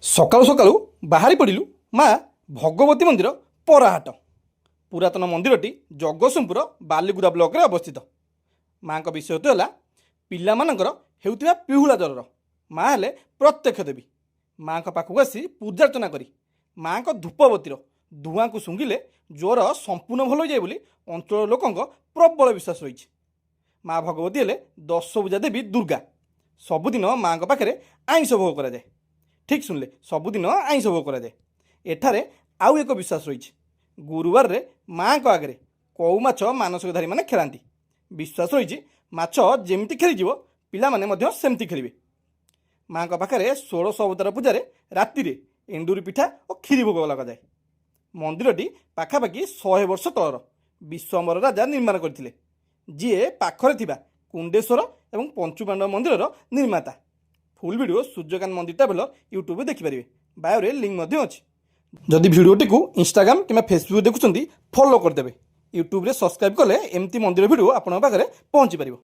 ସକାଳୁ ସକାଳୁ ବାହାରି ପଡ଼ିଲୁ ମା ଭଗବତୀ ମନ୍ଦିର ପରାହାଟ। ପୁରାତନ ମନ୍ଦିରଟି ଜଗତସିଂହପୁର ବାଲିଗୁଡ଼ା ବ୍ଲକରେ ଅବସ୍ଥିତ। ମାଙ୍କ ବିଷୟତ ହେଲା ପିଲାମାନଙ୍କର ହେଉଥିବା ପିହୁଳା ଜ୍ୱରର ମା ହେଲେ ପ୍ରତ୍ୟକ୍ଷ ଦେବୀ। ମାଙ୍କ ପାଖକୁ ଆସି ପୂଜାର୍ଚ୍ଚନା କରି ମାଙ୍କ ଧୂପବତୀର ଧୂଆଁକୁ ଶୁଙ୍ଘିଲେ ଜ୍ୱର ସମ୍ପୂର୍ଣ୍ଣ ଭଲ ହୋଇଯାଏ ବୋଲି ଅଞ୍ଚଳର ଲୋକଙ୍କ ପ୍ରବଳ ବିଶ୍ୱାସ ରହିଛି। ମା ଭଗବତୀ ହେଲେ ଦଶଭୁଜା ଦେବୀ ଦୁର୍ଗା। ସବୁଦିନ ମାଙ୍କ ପାଖରେ ଆଇଁଷ ଭୋଗ କରାଯାଏ। ଠିକ୍ ଶୁଣିଲେ, ସବୁଦିନ ଆଇଁଷ ଭୋଗ କରାଯାଏ। ଏଠାରେ ଆଉ ଏକ ବିଶ୍ୱାସ ରହିଛି, ଗୁରୁବାରରେ ମାଙ୍କ ଆଗରେ କଉ ମାଛ ମାନସିକଧାରୀମାନେ ଖେଳାନ୍ତି। ବିଶ୍ୱାସ ରହିଛି ମାଛ ଯେମିତି ଖେଳିଯିବ ପିଲାମାନେ ମଧ୍ୟ ସେମିତି ଖେଳିବେ। ମାଙ୍କ ପାଖରେ 16 ଅବତାର ପୂଜାରେ ରାତିରେ ଏଣ୍ଡୁରି ପିଠା ଓ କ୍ଷୀରି ଭୋଗ ଲଗାଯାଏ। ମନ୍ଦିରଟି ପାଖାପାଖି 100 ବର୍ଷ ତଳର ବିଶ୍ୱମ୍ବର ରାଜା ନିର୍ମାଣ କରିଥିଲେ, ଯିଏ ପାଖରେ ଥିବା କୁଣ୍ଡେଶ୍ୱର ଏବଂ ପଞ୍ଚୁପାଣ୍ଡବ ମନ୍ଦିରର ନିର୍ମାତା। ଫୁଲ୍ ଭିଡ଼ିଓ ସୂର୍ଯ୍ୟକାନ୍ତ ମନ୍ଦିର ଟ୍ରାଭେଲର ୟୁଟ୍ୟୁବରେ ଦେଖିପାରିବେ। ବାୟୋରେ ଲିଙ୍କ୍ ମଧ୍ୟ ଅଛି। ଯଦି ଭିଡ଼ିଓଟିକୁ ଇନଷ୍ଟାଗ୍ରାମ କିମ୍ବା ଫେସବୁକ୍ ଦେଖୁଛନ୍ତି, ଫଲୋ କରିଦେବେ। ୟୁଟ୍ୟୁବରେ ସବସ୍କ୍ରାଇବ୍ କଲେ ଏମିତି ମନ୍ଦିର ଭିଡ଼ିଓ ଆପଣଙ୍କ ପାଖରେ ପହଞ୍ଚିପାରିବ।